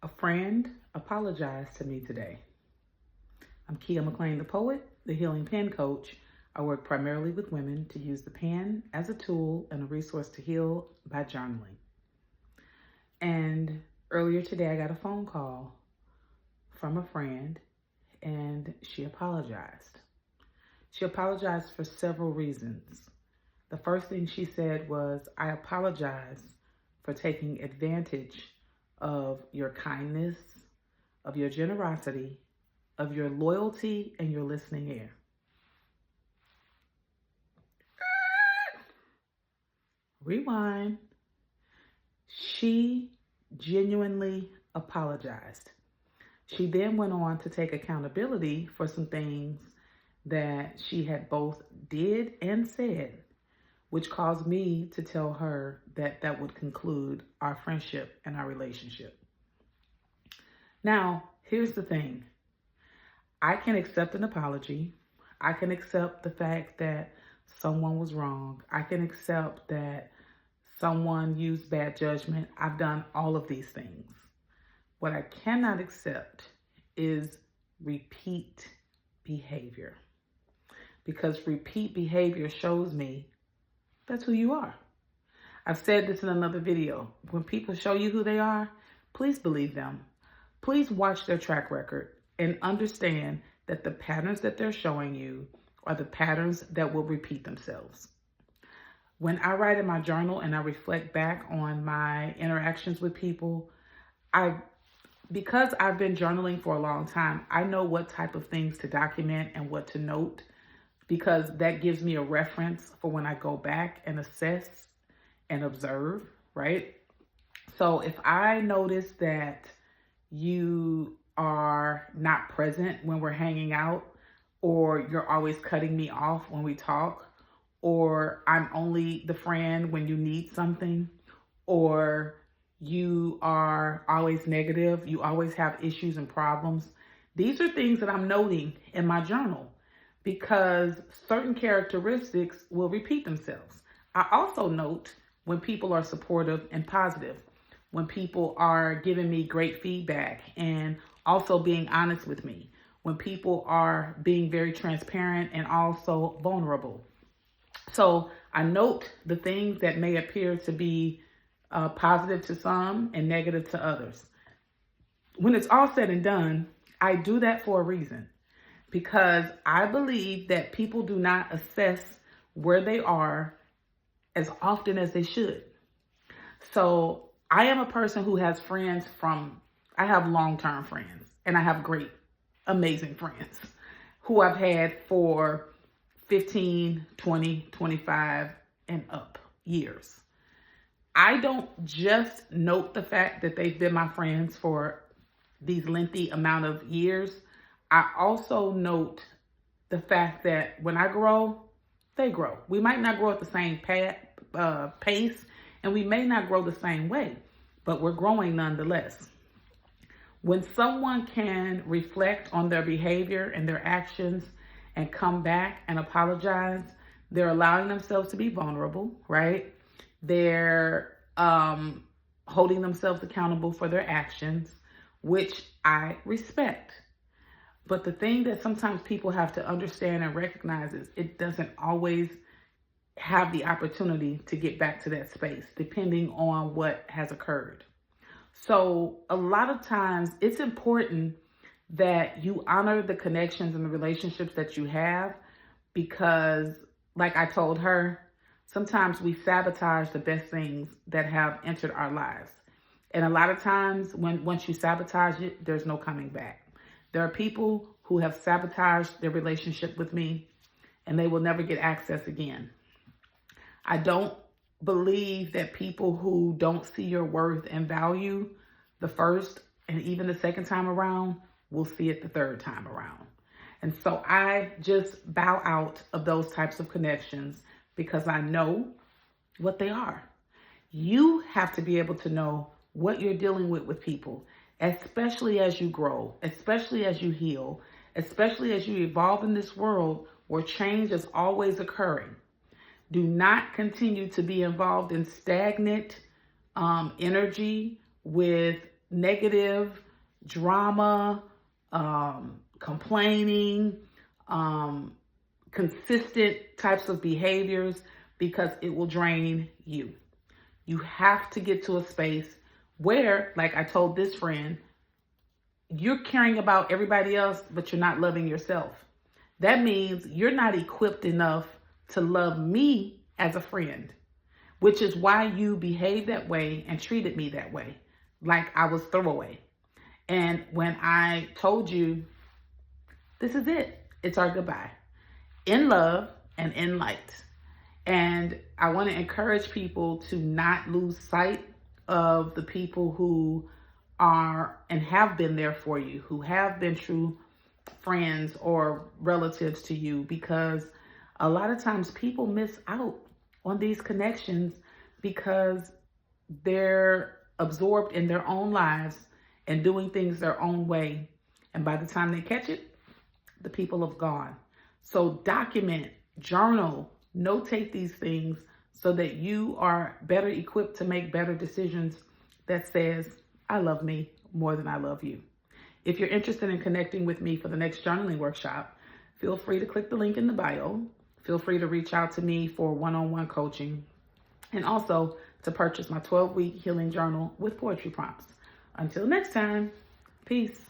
A friend apologized to me today. I'm Kia McLean, the poet, the healing pen coach. I work primarily with women to use the pen as a tool and a resource to heal by journaling. And earlier today, I got a phone call from a friend and she apologized. She apologized for several reasons. The first thing she said was, I apologize for taking advantage of your kindness, of your generosity, of your loyalty, and your listening ear. Rewind. She genuinely apologized. She then went on to take accountability for some things that she had both did and said, which caused me to tell her that that would conclude our friendship and our relationship. Now, here's the thing. I can accept an apology. I can accept the fact that someone was wrong. I can accept that someone used bad judgment. I've done all of these things. What I cannot accept is repeat behavior, because repeat behavior shows me that's who you are. I've said this in another video. When people show you who they are, please believe them. Please watch their track record and understand that the patterns that they're showing you are the patterns that will repeat themselves. When I write in my journal and I reflect back on my interactions with people, because I've been journaling for a long time, I know what type of things to document and what to note, because that gives me a reference for when I go back and assess and observe, right? So if I notice that you are not present when we're hanging out, or you're always cutting me off when we talk, or I'm only the friend when you need something, or you are always negative, you always have issues and problems. These are things that I'm noting in my journal, because certain characteristics will repeat themselves. I also note when people are supportive and positive, when people are giving me great feedback and also being honest with me, when people are being very transparent and also vulnerable. So I note the things that may appear to be positive to some and negative to others. When it's all said and done, I do that for a reason, because I believe that people do not assess where they are as often as they should. So I am a person who has friends I have long-term friends, and I have great, amazing friends who I've had for 15, 20, 25, and up years. I don't just note the fact that they've been my friends for these lengthy amount of years. I also note the fact that when I grow, they grow. We might not grow at the same pace, and we may not grow the same way, but we're growing nonetheless. When someone can reflect on their behavior and their actions and come back and apologize, they're allowing themselves to be vulnerable, right? They're holding themselves accountable for their actions, which I respect. But the thing that sometimes people have to understand and recognize is it doesn't always have the opportunity to get back to that space, depending on what has occurred. So a lot of times it's important that you honor the connections and the relationships that you have, because like I told her, sometimes we sabotage the best things that have entered our lives. And a lot of times once you sabotage it, there's no coming back. There are people who have sabotaged their relationship with me and they will never get access again. I don't believe that people who don't see your worth and value the first and even the second time around will see it the third time around. And so I just bow out of those types of connections, because I know what they are. You have to be able to know what you're dealing with people, especially as you grow, especially as you heal, especially as you evolve in this world where change is always occurring. Do not continue to be involved in stagnant energy with negative drama, complaining, consistent types of behaviors, because it will drain you. You have to get to a space where, like I told this friend, you're caring about everybody else, but you're not loving yourself. That means you're not equipped enough to love me as a friend, which is why you behaved that way and treated me that way, like I was throwaway. And when I told you, this is it, it's our goodbye, in love and in light. And I want to encourage people to not lose sight of the people who are and have been there for you, who have been true friends or relatives to you, because a lot of times people miss out on these connections because they're absorbed in their own lives and doing things their own way. And by the time they catch it, the people have gone. So document, journal, notate these things so that you are better equipped to make better decisions that says, I love me more than I love you. If you're interested in connecting with me for the next journaling workshop, feel free to click the link in the bio. Feel free to reach out to me for one-on-one coaching, and also to purchase my 12-week healing journal with poetry prompts. Until next time, peace.